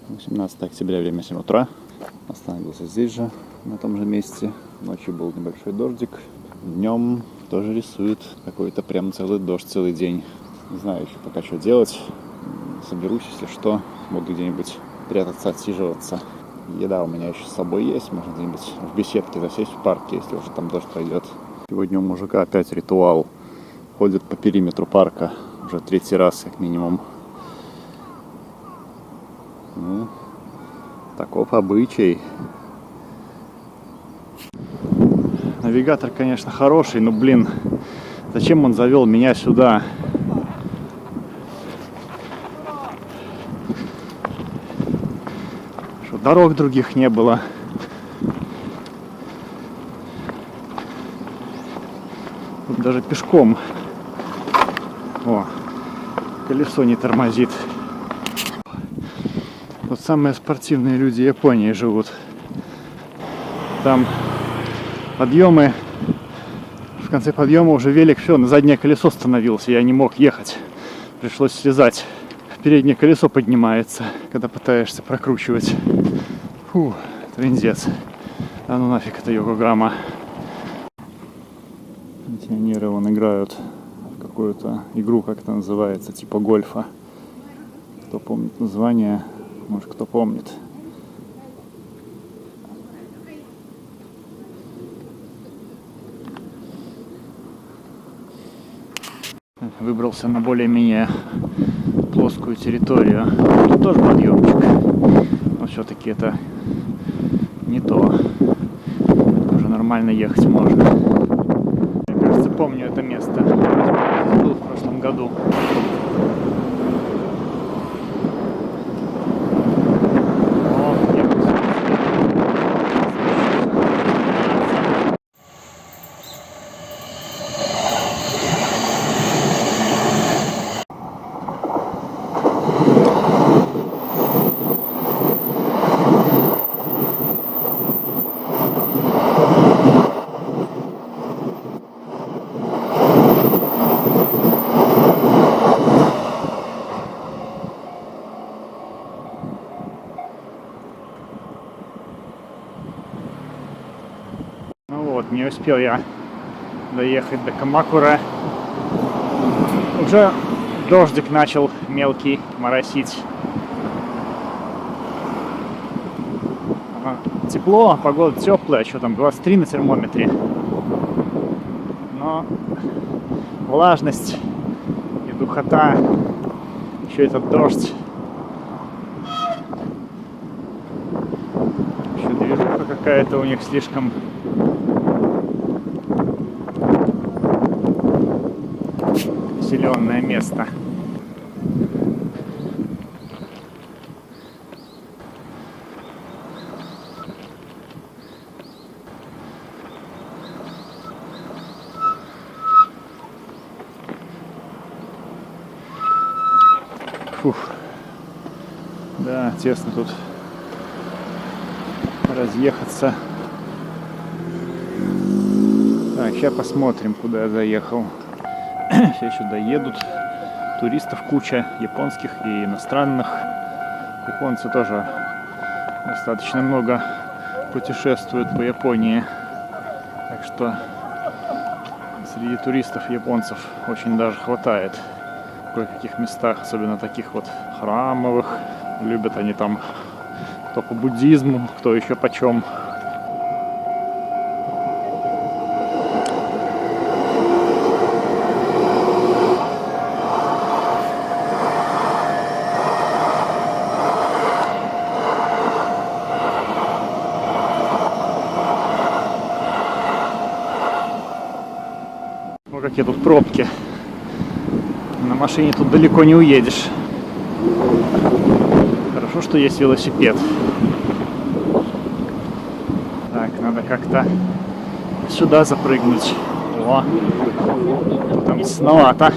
18 октября, время 7 утра. Остановился здесь же, на том же месте. Ночью был небольшой дождик. Днем тоже рисует какой-то прям целый дождь, целый день. Не знаю еще пока что делать. Соберусь, если что, буду где-нибудь прятаться, отсиживаться. Еда у меня еще с собой есть. Можно где-нибудь в беседке засесть в парке, если уже там дождь пойдет. Сегодня у мужика опять ритуал. Ходит по периметру парка. Уже 3-й раз, как минимум. Ну, таков обычай. Навигатор, конечно, хороший, но, блин, зачем он завел меня сюда? Что дорог других не было. Тут даже пешком. О, колесо не тормозит. Вот самые спортивные люди Японии живут. Там подъемы. В конце подъема уже велик все, на заднее колесо становился. Я не мог ехать. Пришлось слезать. Переднее колесо поднимается, когда пытаешься прокручивать. Фу, трындец. А ну нафиг, это Йокогама. Пенсионеры вон играют в какую-то игру, как это называется, типа гольфа. Кто помнит название, может кто помнит. Выбрался на более-менее плоскую территорию. Тут тоже подъемчик. Но все-таки это не то. Уже нормально ехать можно. Мне кажется, помню это место. Был в прошлом году. Не успел я доехать до Камакура. Уже дождик начал мелкий моросить. Тепло, погода теплая, что там, 23 на термометре. Но влажность и духота, еще этот дождь. Еще движуха какая-то у них слишком. Населенное место. Фух. Да, тесно тут разъехаться. Так, сейчас посмотрим, куда я заехал. Все сюда едут. Туристов куча, японских и иностранных. Японцы тоже достаточно много путешествуют по Японии. Так что среди туристов японцев очень даже хватает. В кое-каких местах, особенно таких вот храмовых. Любят они там кто по буддизму, кто еще почем. Какие тут пробки. На машине тут далеко не уедешь. Хорошо, что есть велосипед. Так, надо как-то сюда запрыгнуть. О, там тесновато.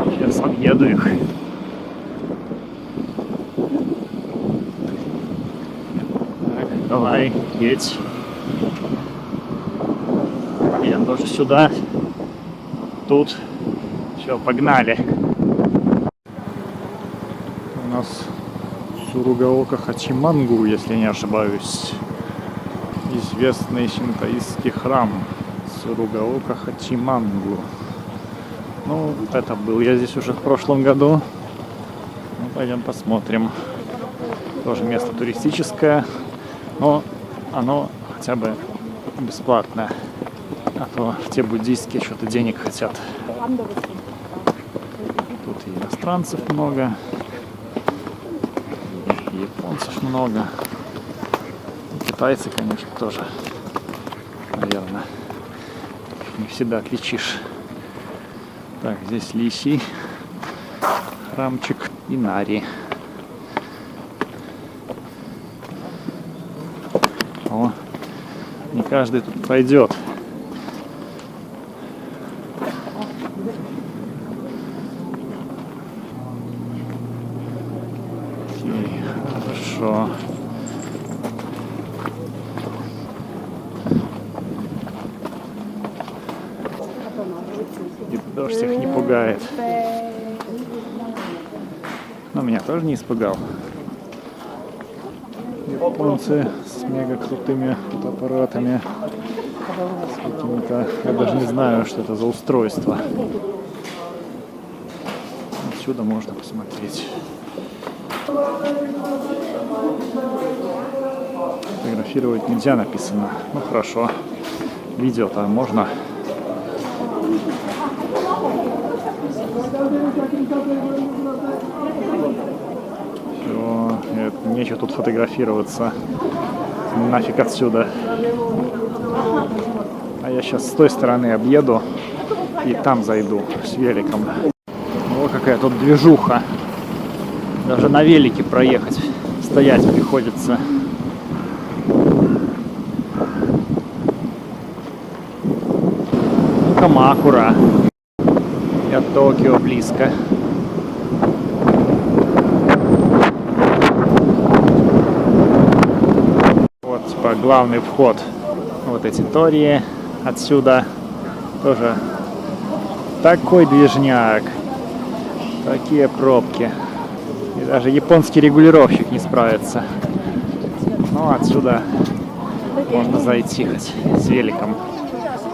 Сейчас объеду их. Так, давай, едь. Я тоже сюда. Тут. Все, погнали. У нас Суругаока Хачимангу, если не ошибаюсь. Известный синтоистский храм Суругаока Хачимангу. Ну, это был я здесь уже в прошлом году. Ну, пойдем посмотрим. Тоже место туристическое, но оно хотя бы бесплатное. А то те буддийские что-то денег хотят. Тут и иностранцев много, и японцев много. И китайцы, конечно, тоже, наверное. Не всегда отличишь. Так, здесь Лисий храмчик и Нари. О, не каждый тут пойдет. Окей, хорошо. И дождь их не пугает. Но меня тоже не испугал. Японцы с мега крутыми фотоаппаратами. С какими-то... Я даже не знаю, что это за устройство. Отсюда можно посмотреть. Фотографировать нельзя, написано. Ну хорошо. Видео-то можно. Все, нечего тут фотографироваться. Нафиг отсюда. А я сейчас с той стороны объеду и там зайду с великом. О, какая тут движуха. Даже на велике проехать, стоять приходится. Камакура. И от Токио близко. Вот, типа, главный вход. Вот эти тории отсюда. Тоже такой движняк. Такие пробки. И даже японский регулировщик не справится. Ну, отсюда можно зайти хоть с великом.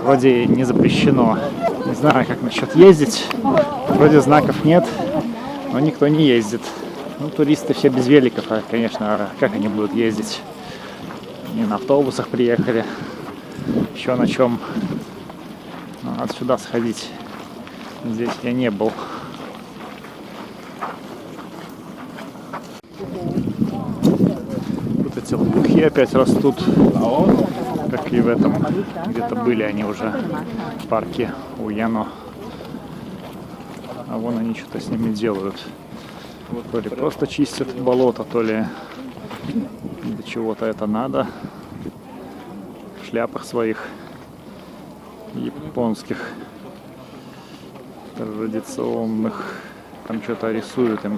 Вроде не запрещено. Не знаю, как насчет ездить. Вроде знаков нет, но никто не ездит. Ну, туристы все без великов, конечно, как они будут ездить? И на автобусах приехали. Еще на чем. Надо сюда сходить. Здесь я не был. Вот эти лопухи опять растут. Как и в этом. Где-то были они уже в парке Уяно. А вон они что-то с ними делают. То ли просто чистят болото, то ли для чего-то это надо. В шляпах своих японских традиционных. Там что-то рисуют им.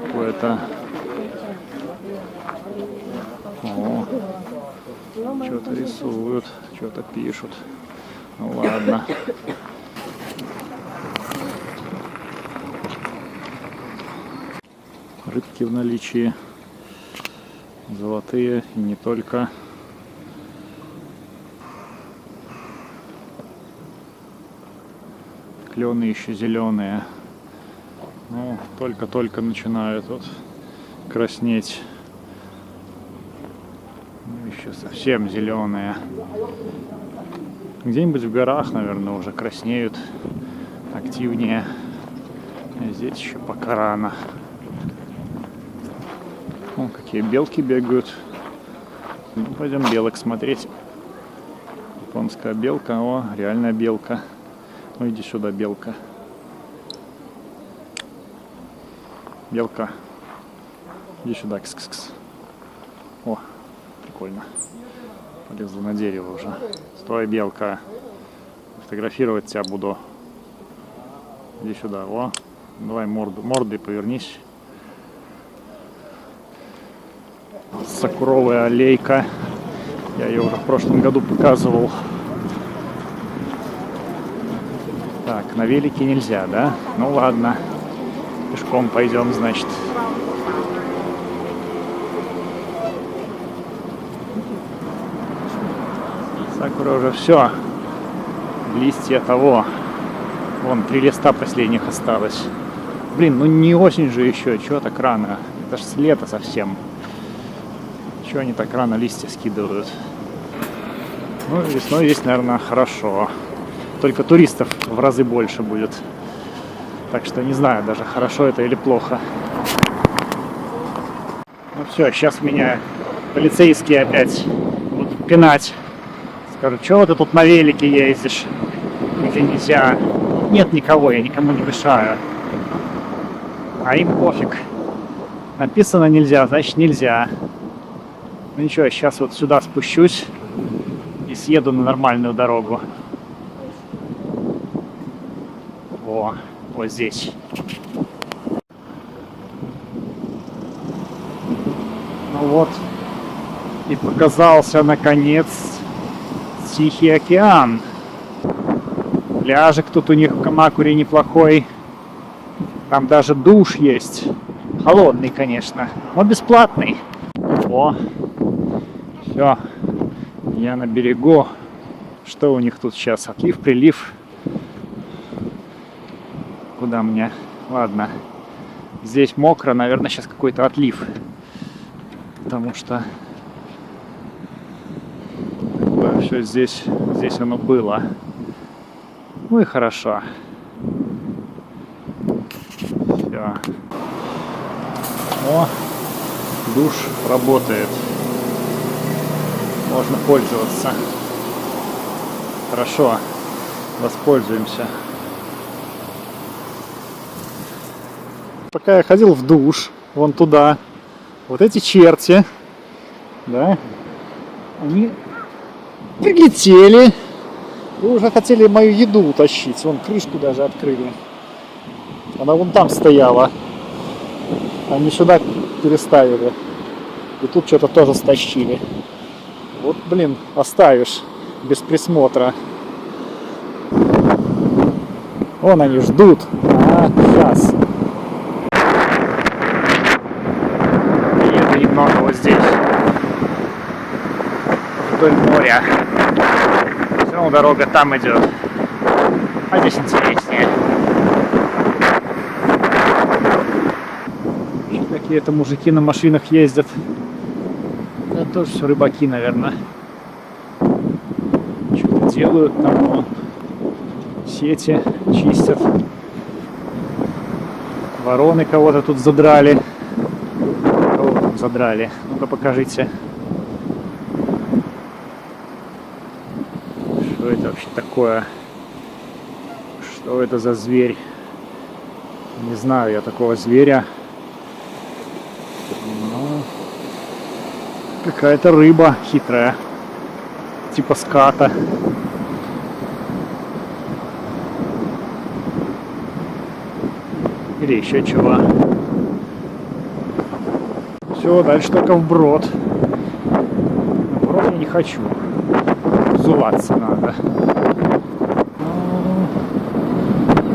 Какое-то... О, что-то рисуют, что-то пишут. Ну ладно. Рыбки в наличии. Золотые и не только. Клены еще зеленые. Ну, только-только начинают вот краснеть. Ну, еще совсем зеленые. Где-нибудь в горах, наверное, уже краснеют активнее. А здесь еще пока рано. О, какие белки бегают. Ну, пойдем белок смотреть. Японская белка. О, реальная белка. Ну иди сюда, белка. Белка. Иди сюда, кс-кс-кс. О, прикольно. Полезла на дерево уже. Стой, белка. Фотографировать тебя буду. Иди сюда. О, давай мордой повернись. Сакуровая аллейка. Я ее уже в прошлом году показывал. Так, на велике нельзя, да? Ну ладно. Пешком пойдем, значит. Сакура уже все. Листья того. Вон 3 листа последних осталось. Блин, ну не осень же еще, чего так рано? Это ж с лета совсем. Чего они так рано листья скидывают? Ну, весной здесь, наверное, хорошо. Только туристов в разы больше будет. Так что не знаю даже, хорошо это или плохо. Ну все, сейчас меня полицейские опять будут пинать. Скажут, чего ты тут на велике ездишь? Или нельзя? Нет никого, я никому не мешаю. А им пофиг. Написано нельзя, значит нельзя. Ну ничего, сейчас вот сюда спущусь и съеду на нормальную дорогу. О, вот здесь. Ну вот и показался наконец Тихий океан. Пляжик тут у них в Камакуре неплохой. Там даже душ есть. Холодный, конечно, но бесплатный. О, все, я на берегу. Что у них тут сейчас? Отлив, прилив. Куда мне? Ладно. Здесь мокро, наверное, сейчас какой-то отлив. Потому что все здесь оно было. Ну и хорошо. Все. О, душ работает. Можно пользоваться. Хорошо. Воспользуемся. Пока я ходил в душ, вон туда, вот эти черти, да, они прилетели и уже хотели мою еду утащить. Вон крышку даже открыли. Она вон там стояла. Они сюда переставили. И тут что-то тоже стащили. Вот, блин, оставишь без присмотра. Вон они ждут. Сейчас. Еду немного вот здесь. Вдоль моря. Все равно дорога там идет. А здесь интереснее. Какие-то мужики на машинах ездят. Это тоже все рыбаки, наверное. Что-то делают там, вон. Сети чистят. Вороны кого-то тут задрали. Кого там задрали? Ну-ка покажите. Что это вообще такое? Что это за зверь? Не знаю я такого зверя. Ну, какая-то рыба хитрая. Типа ската. Или еще чего. Все, дальше только вброд. Вброд я не хочу. Взуваться надо.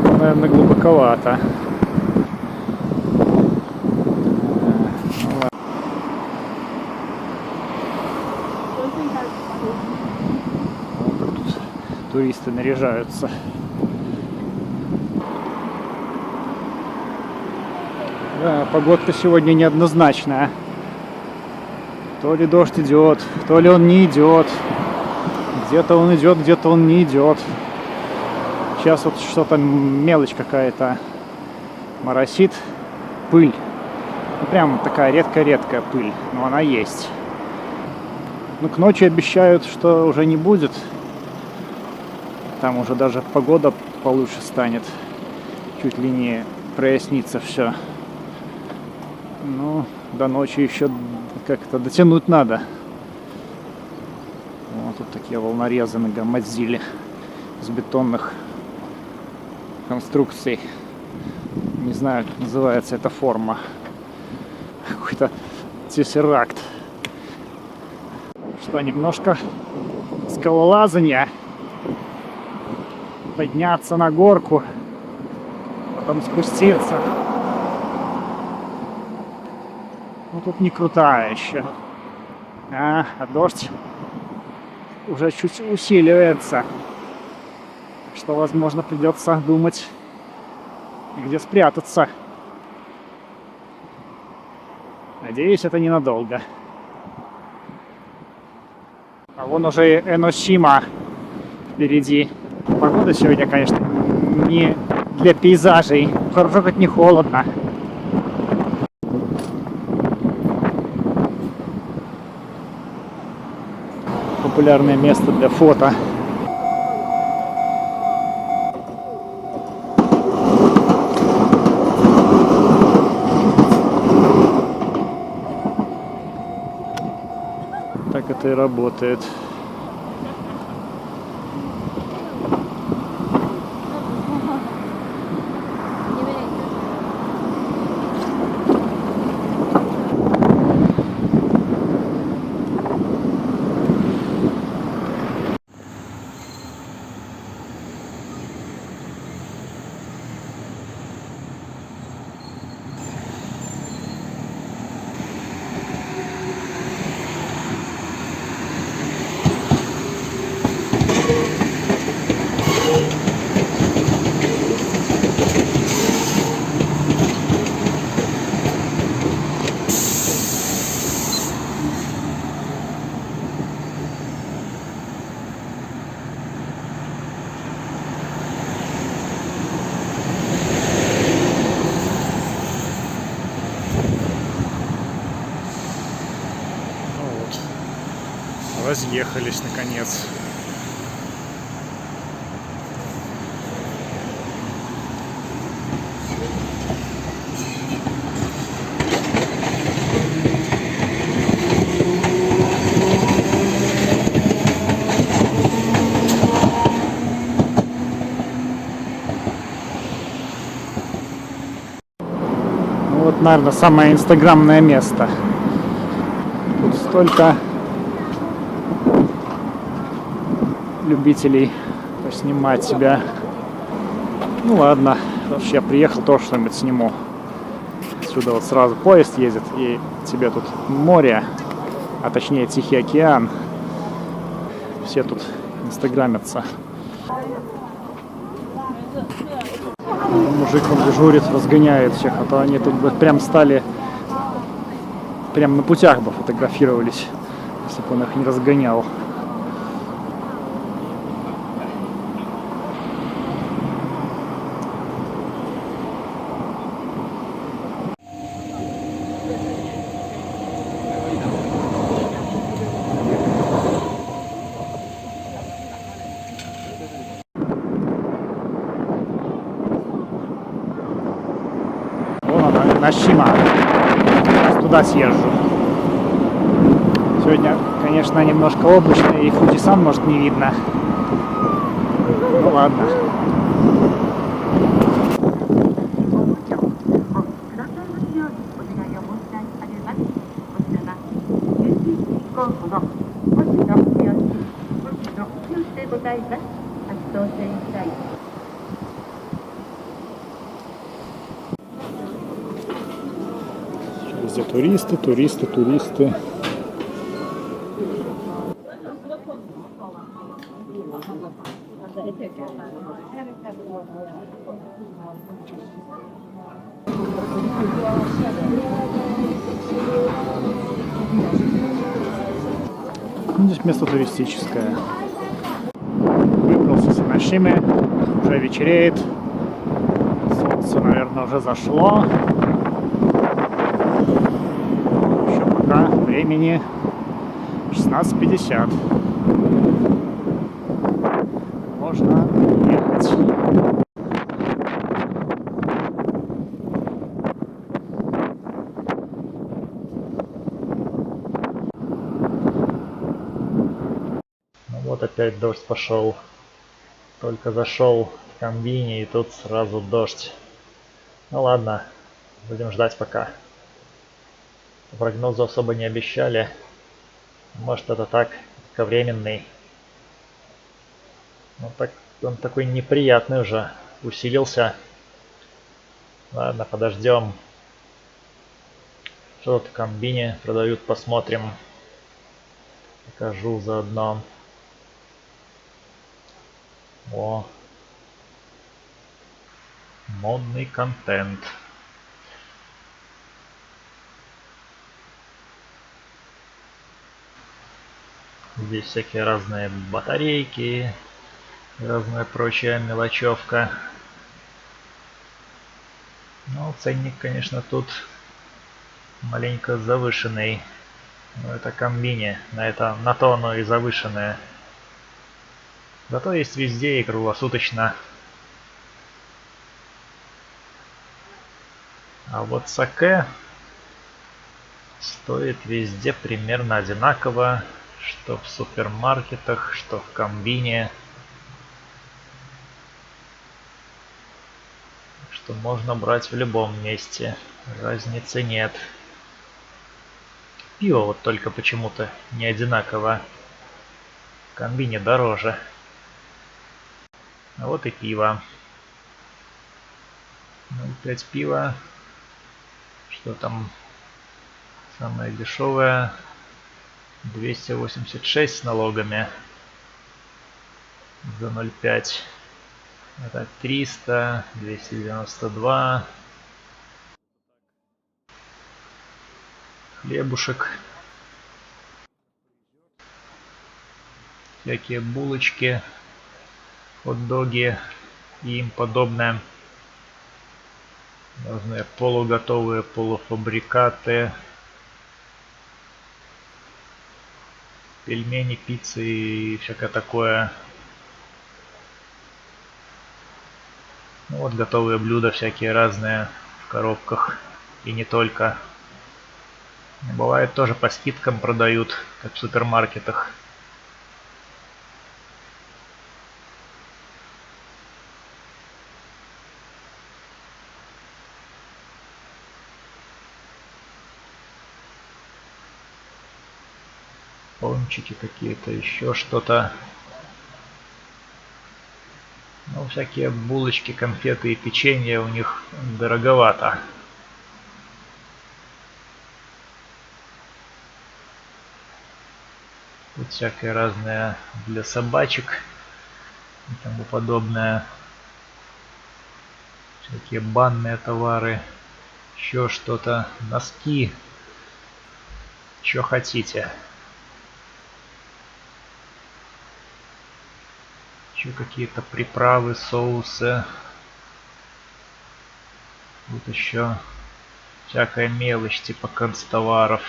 Ну, наверное, глубоковато. Тут туристы наряжаются. Да, погодка сегодня неоднозначная. То ли дождь идет, то ли он не идет. Где-то он идет, где-то он не идет. Сейчас вот что-то мелочь какая-то моросит. Пыль. Ну, прям такая редкая-редкая пыль. Но она есть. Ну, к ночи обещают, что уже не будет. Там уже даже погода получше станет. Чуть ли не прояснится все. Ну, до ночи еще как-то дотянуть надо. Вот тут такие волнорезы нагромоздили из бетонных конструкций. Не знаю, как называется эта форма. Какой-то тессеракт. Что, немножко скалолазания. Подняться на горку. Потом спуститься. Ну тут не крутая еще. А дождь уже чуть усиливается. Что, возможно, придется думать, где спрятаться. Надеюсь, это ненадолго. А вон уже Эношима впереди. Погода сегодня, конечно, не для пейзажей. Хорошо, хоть не холодно. Популярное место для фото. Так это и работает. Разъехались наконец. Ну вот, наверное, самое инстаграмное место. Тут столько любителей поснимать себя. Ну ладно, вообще я приехал, тоже что-нибудь сниму. Сюда вот сразу поезд ездит, и тебе тут море, а точнее Тихий океан. Все тут инстаграмятся. Мужик он дежурит, разгоняет всех, а то они тут бы прям стали, прям на путях бы фотографировались, если бы он их не разгонял. Эношима. Туда съезжу. Сегодня, конечно, немножко облачно, и Фудзисан, может, не видно. Ну ладно. Везде туристы, туристы, туристы. Здесь место туристическое. Выбрался с Эношимы, уже вечереет. Солнце, наверное, уже зашло. Еще пока времени 16:50. Можно ехать. Ну вот опять дождь пошел. Только зашел в комбине, и тут сразу дождь. Ну ладно, будем ждать пока. Прогнозу особо не обещали. Может, это так, кратковременный. Ну так, он такой неприятный уже. Усилился. Ладно, подождем. Что тут в комбине продают, посмотрим. Покажу заодно. О, модный контент. Здесь всякие разные батарейки, разная прочая мелочевка. Ну, ценник, конечно, тут маленько завышенный. Но это комбини, на то оно и завышенное. Зато есть везде и круглосуточно. А вот саке стоит везде примерно одинаково, что в супермаркетах, что в комбине, что можно брать в любом месте. Разницы нет. Пиво вот только почему-то не одинаково. В комбине дороже. А вот и пиво. 0,5 пива. Что там самое дешевое? 286 с налогами за 0,5. Это 300, 292. Хлебушек. Всякие булочки, хот-доги и им подобное. Разные полуготовые полуфабрикаты. Пельмени, пиццы и всякое такое. Ну вот готовые блюда всякие разные в коробках. И не только. Бывает тоже по скидкам продают, как в супермаркетах. Пончики какие-то, еще что-то. Ну, всякие булочки, конфеты и печенье у них дороговато. Тут всякое разное для собачек и тому подобное. Всякие банные товары, еще что-то, носки, что хотите. Еще какие-то приправы, соусы. Вот еще всякая мелочь типа канцтоваров.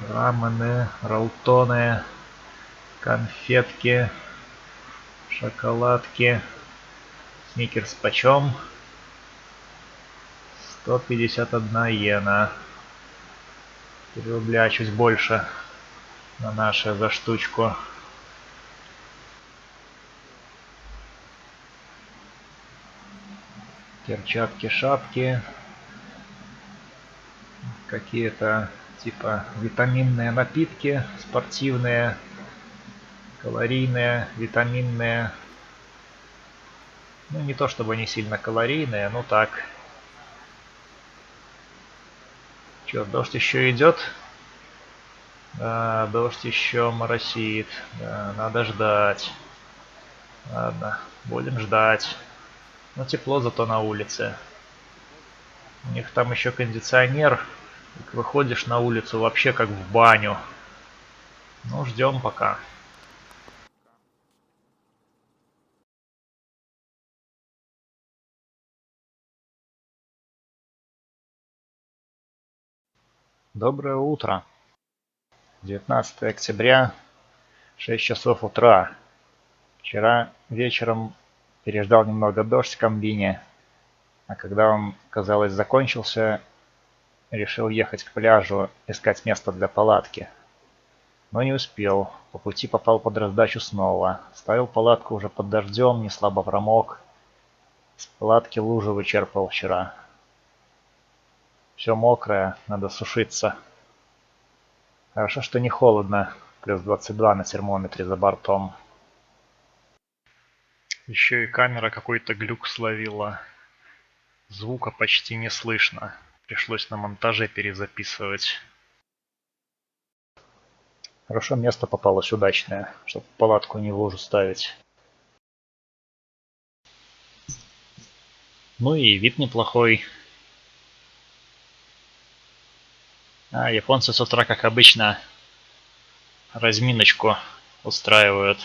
Рамены, ролтоны, конфетки, шоколадки. Сникерс почем? 151 иена. 3 рубля, чуть больше на наши за штучку. Перчатки, шапки. Какие-то типа витаминные напитки спортивные, калорийные, витаминные. Ну, не то чтобы они сильно калорийные, ну так. Че, дождь еще идет? Да, дождь еще моросит. Да, надо ждать. Ладно, будем ждать. Но тепло зато на улице. У них там еще кондиционер. Выходишь на улицу вообще как в баню. Ну, ждем пока. Доброе утро. 19 октября, 6 часов утра. Вчера вечером переждал немного дождь в комбине, а когда он, казалось, закончился, решил ехать к пляжу, искать место для палатки. Но не успел, по пути попал под раздачу снова. Ставил палатку уже под дождем, не слабо промок. С палатки лужу вычерпал вчера. Все мокрое, надо сушиться. Хорошо, что не холодно, плюс 22 на термометре за бортом. Еще и камера какой-то глюк словила. Звука почти не слышно. Пришлось на монтаже перезаписывать. Хорошо место попалось удачное, чтобы палатку не в лужу ставить. Ну и вид неплохой. А японцы с утра, как обычно, разминочку устраивают.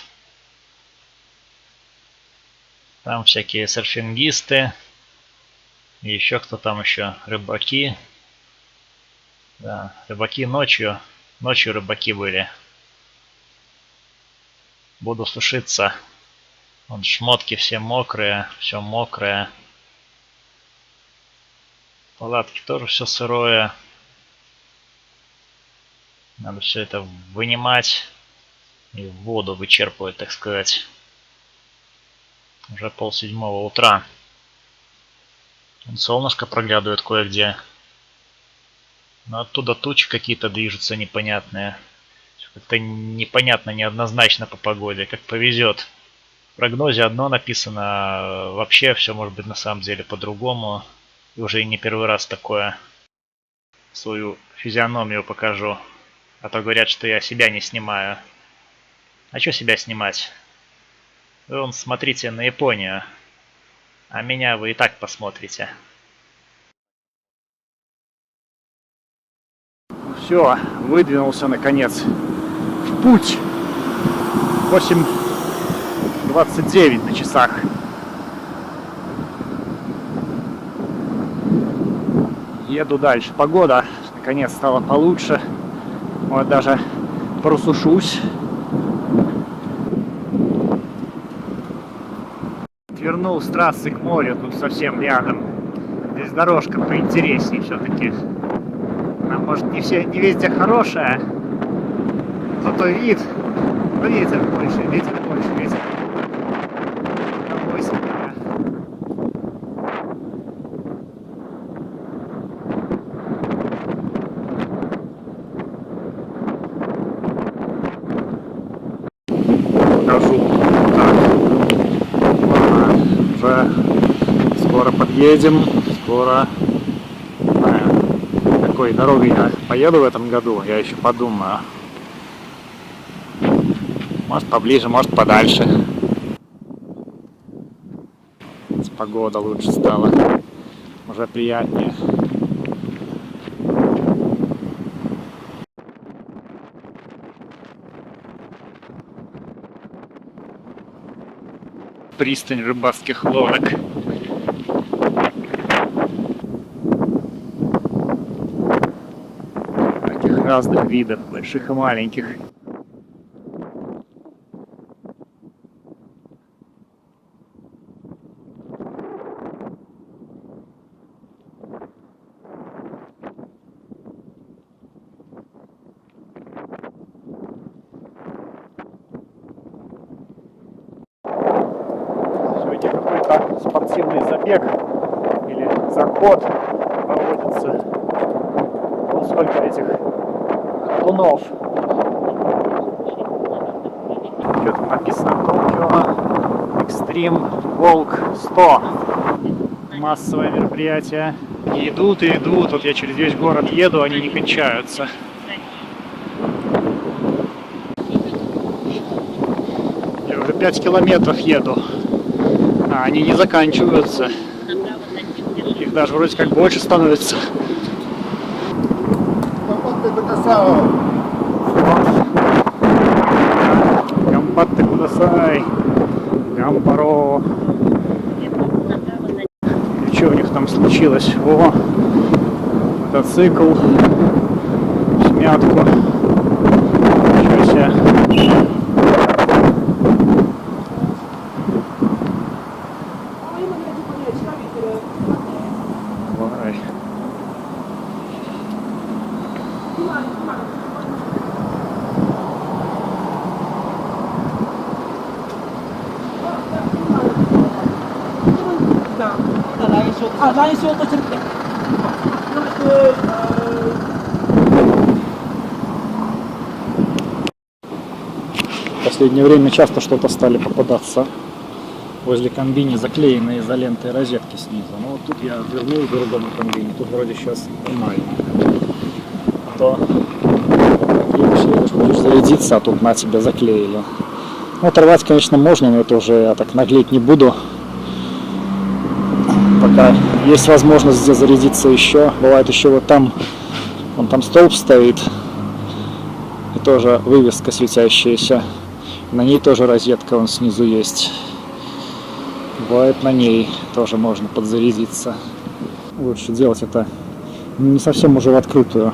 Там всякие серфингисты. И еще кто там еще? Рыбаки. Да, рыбаки ночью. Ночью рыбаки были. Буду сушиться. Вон шмотки все мокрые, все мокрое. Палатки тоже все сырое. Надо все это вынимать и в воду вычерпывать, так сказать. Уже 6:30 утра. Солнышко проглядывает кое-где. Но оттуда тучи какие-то движутся непонятные. Как-то непонятно, неоднозначно по погоде. Как повезет. В прогнозе одно написано, а вообще все может быть на самом деле по-другому. И уже и не первый раз такое. Свою физиономию покажу. А то говорят, что я себя не снимаю. А что себя снимать? Вы вон смотрите на Японию. А меня вы и так посмотрите. Все, выдвинулся наконец в путь. 8:29 на часах. Еду дальше. Погода наконец стала получше. Вот даже просушусь. Вернул с трассы к морю, тут совсем рядом. Здесь дорожка поинтереснее все-таки. Она может не везде хорошая, зато вид. Но ветер больше, ветер. Домой себе. Покажу. Так. Уже скоро подъедем, скоро. Какой дорогой я поеду в этом году, я еще подумаю. Может поближе, может подальше. Погода лучше стала, уже приятнее. Пристань рыбацких лодок. Таких разных видов, больших и маленьких. Сегодня какой-то спортивный забег или заход проводится. Вот сколько этих ходунов. Что-то написано Токио Экстрим Волк 100. Массовое мероприятие. И идут, и идут. Вот я через весь город еду, они не кончаются. Я уже 5 километров еду. А они не заканчиваются. Их даже вроде как больше становится. Гамбатте кудасай. Гамбаро. И что у них там случилось? О, мотоцикл. Смятку. Ничего себе. В последнее время часто что-то стали попадаться возле комбини заклеенные изолентой розетки снизу. Но вот тут я вернул к другому комбине, тут вроде сейчас нормально. А то такие вообще будешь зарядиться, а тут на тебя заклеили. Ну, оторвать, конечно, можно, но это уже я так наглеть не буду. Пока есть возможность здесь зарядиться еще. Бывает еще вот там, вон там столб стоит. И тоже вывеска светящаяся. На ней тоже розетка вон снизу есть. Бывает на ней тоже можно подзарядиться. Лучше делать это не совсем уже в открытую.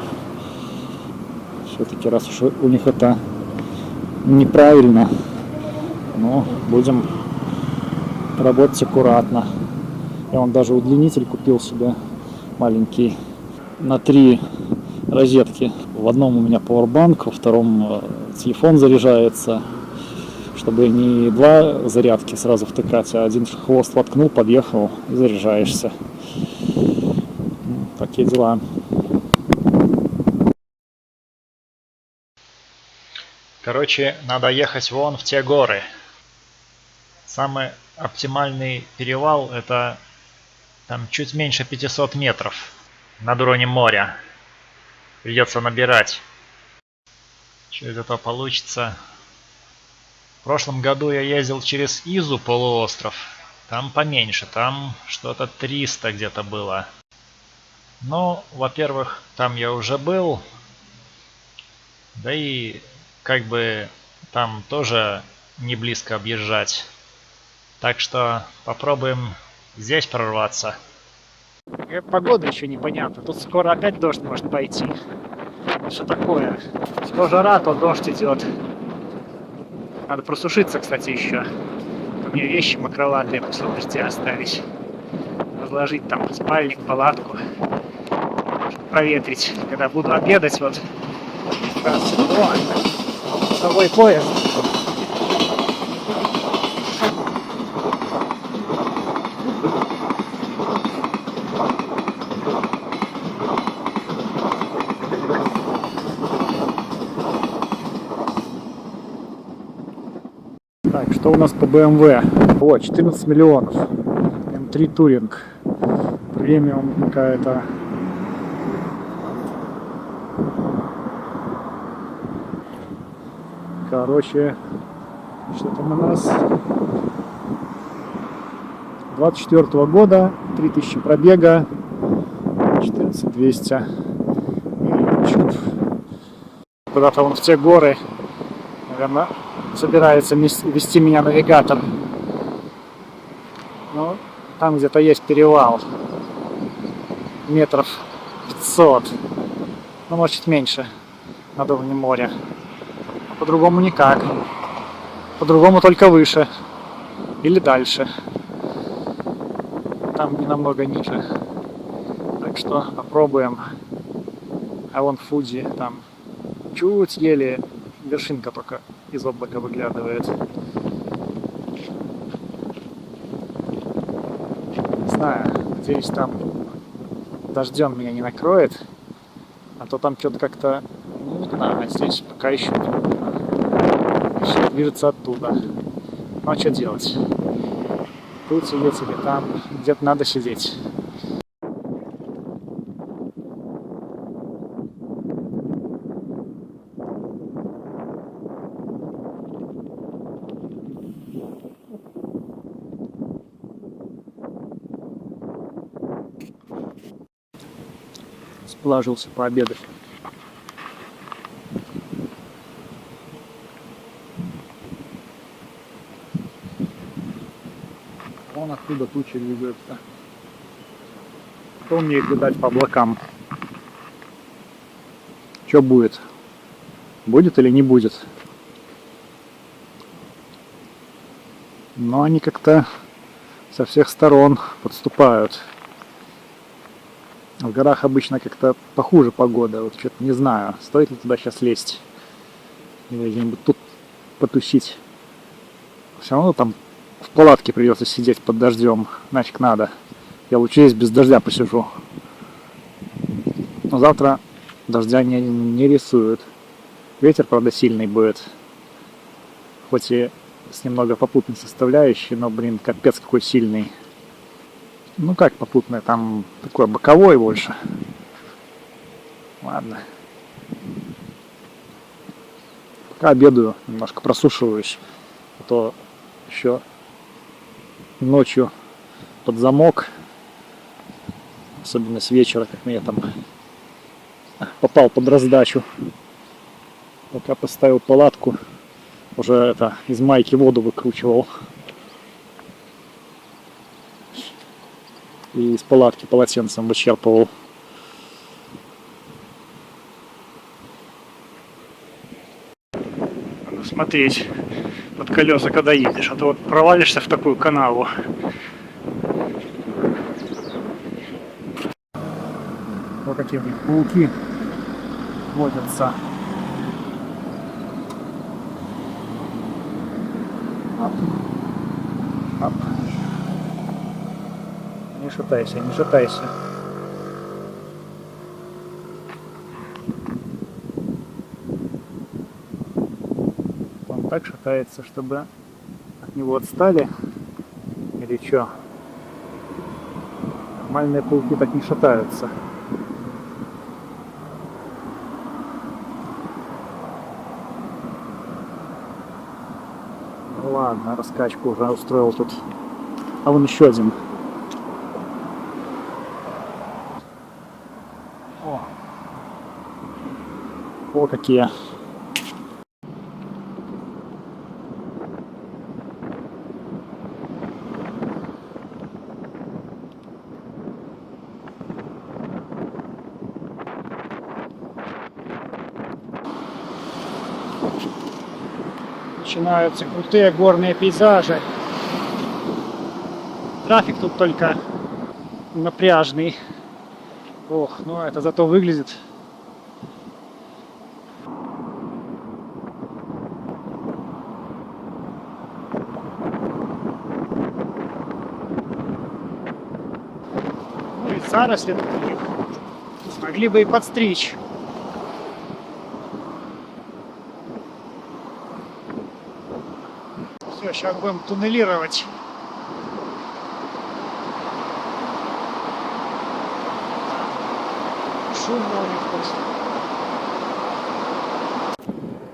Все-таки раз уж у них это неправильно, но будем работать аккуратно. Я вон даже удлинитель купил себе маленький на 3 розетки. В одном у меня пауэрбанк, во втором телефон заряжается, чтобы не 2 зарядки сразу втыкать, а один хвост воткнул, подъехал и заряжаешься. Такие дела. Короче, надо ехать вон в те горы. Самый оптимальный перевал это там чуть меньше 500 метров над уровнем моря. Придется набирать. Что из этого получится? В прошлом году я ездил через Изу полуостров. Там поменьше, там что-то 300 где-то было. Но, во-первых, там я уже был. Да и как бы там тоже не близко объезжать. Так что попробуем здесь прорваться. Погода еще непонятна. Тут скоро опять дождь может пойти. Что такое? То жара, то дождь идет. Надо просушиться, кстати, еще. У меня вещи мокроватые после дождя остались. Разложить там спальник, палатку. Проветрить. Когда буду обедать, вот. С собой поезд. Так, что у нас по BMW? О, 14 миллионов. М3 Туринг. Премиум какая-то. Короче, что там у нас? 24 года, 3000 пробега, 14200. Куда-то он в те горы, наверное, собирается вести меня навигатор. Ну, там где-то есть перевал. Метров 500. Ну, может, чуть меньше. Над уровнем моря. По-другому никак. По-другому только выше. Или дальше. Там не намного ниже. Так что попробуем. А вон Фудзи там чуть еле вершинка только из облака выглядывает. Не знаю, надеюсь, там дождем меня не накроет. А то там что-то как-то мутно, а здесь пока еще не мутно. Еще движется оттуда. Ну а что делать? Тут сидеть или там, где-то надо сидеть. Сположился пообедать. Вон оттуда тучи двигаются. Кто умеет гадать по облакам? Что будет? Будет или не будет? Но они как-то со всех сторон подступают. В горах обычно как-то похуже погода. Вот что-то не знаю, стоит ли туда сейчас лезть. Или где-нибудь тут потусить. Все равно там в палатке придется сидеть под дождем. Нафиг надо. Я лучше здесь без дождя посижу. Но завтра дождя не рисуют. Ветер, правда, сильный будет. Хоть и с немного попутной составляющей, но, блин, капец какой сильный. Ну как попутный, там такой боковой больше. Ладно. Пока обедаю, немножко просушиваюсь. А то еще ночью под замок, особенно с вечера, как я там попал под раздачу. Пока поставил палатку, уже это из майки воду выкручивал. И из палатки полотенцем вычерпывал. Надо смотреть под колеса, когда едешь, а то вот провалишься в такую канаву. Вот какие у них пауки водятся. Ап. Ап. Не шатайся, не шатайся. Он так шатается, чтобы от него отстали. Или что? Нормальные пауки так не шатаются. Ну ладно, раскачку уже устроил тут. А вон еще один. О, какие. Начинаются крутые горные пейзажи. Трафик тут только напряжный. Ох, ну это зато выглядит. Ну и заросли тут у них. Смогли бы и подстричь. Все, сейчас будем туннелировать. Шумно у них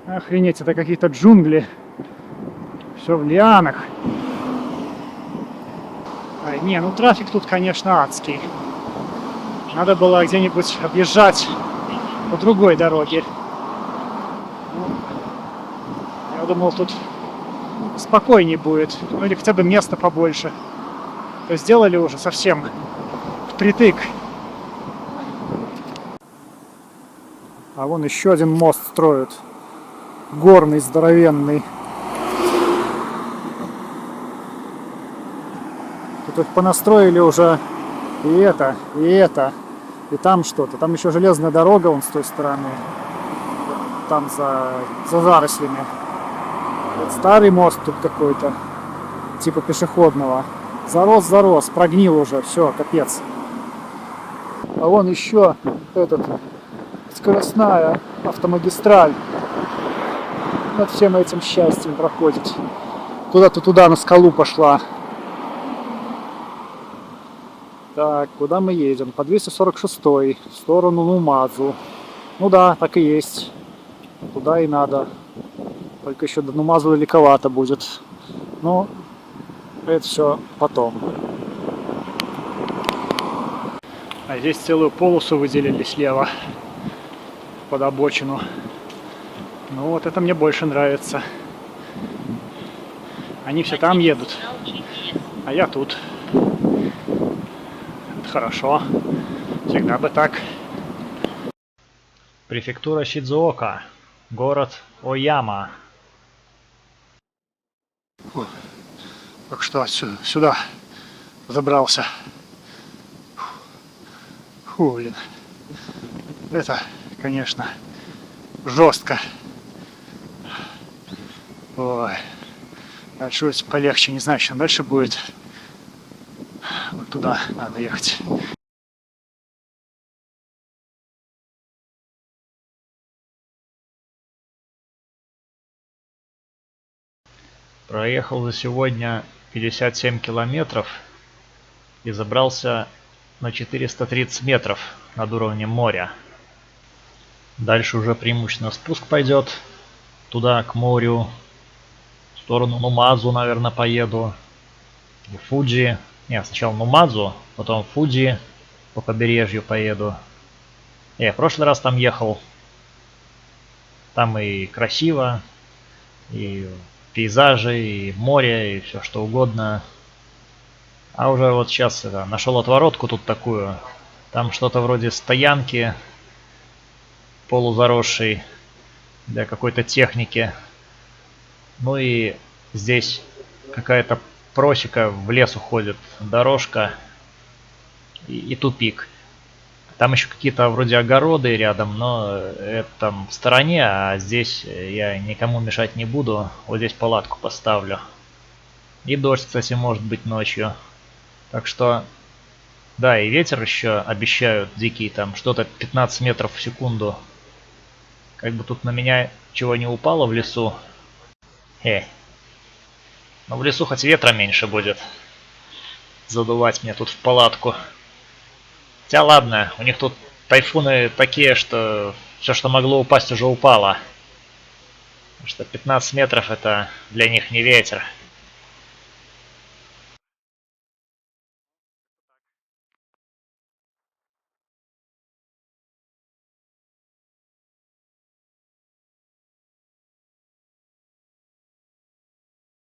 тут. Охренеть, это какие-то джунгли. Все в лианах. Ай, не, ну трафик тут, конечно, адский. Надо было где-нибудь объезжать по другой дороге. Ну, я думал, тут спокойнее будет. Ну или хотя бы места побольше. То сделали уже совсем впритык. А вон еще один мост строят. Горный, здоровенный. Тут их понастроили уже и это, и это, и там что-то. Там еще железная дорога вон с той стороны. Там за зарослями. Вот старый мост тут какой-то. Типа пешеходного. Зарос, прогнил уже. Все, капец. А вон еще этот... скоростная автомагистраль над всем этим счастьем проходит. Куда-то туда на скалу пошла. Так, куда мы едем? По 246 в сторону Нумазу. Ну да, так и есть. Туда и надо. Только еще до Нумазу далековато будет. Но это все потом. А здесь целую полосу выделили слева под обочину. Ну вот это мне больше нравится. Они все там едут, а я тут. Это хорошо. Всегда бы так. Префектура Сидзуока. Город Ояма. Так что сюда забрался. Фу, блин. Это, конечно, жестко. Ой. Дальше будет полегче. Не знаю, что дальше будет. Вот туда надо ехать. Проехал за сегодня 57 километров и забрался на 430 метров над уровнем моря. Дальше уже преимущественно спуск пойдет. туда, к морю, в сторону Нумадзу, наверное, поеду. И Фуджи. Нет, сначала Нумадзу, потом Фуджи по побережью поеду. Я в прошлый раз там ехал. Там и красиво, и пейзажи, и море, и все что угодно. А уже вот сейчас нашел отворотку тут такую. Там что-то вроде стоянки полузаросшей для какой-то техники. Ну и здесь какая-то просека в лес уходит, дорожка и тупик. Там еще какие-то вроде огороды рядом, но это там в стороне, а здесь я никому мешать не буду. Вот здесь палатку поставлю. И дождь, кстати, может быть ночью. Так что, да, и ветер еще обещают дикий, там что-то 15 метров в секунду. Как бы тут на меня чего не упало в лесу. Но в лесу хоть ветра меньше будет. Задувать мне тут в палатку. Хотя ладно, у них тут тайфуны такие, что все, что могло упасть, уже упало. Потому что 15 метров это для них не ветер.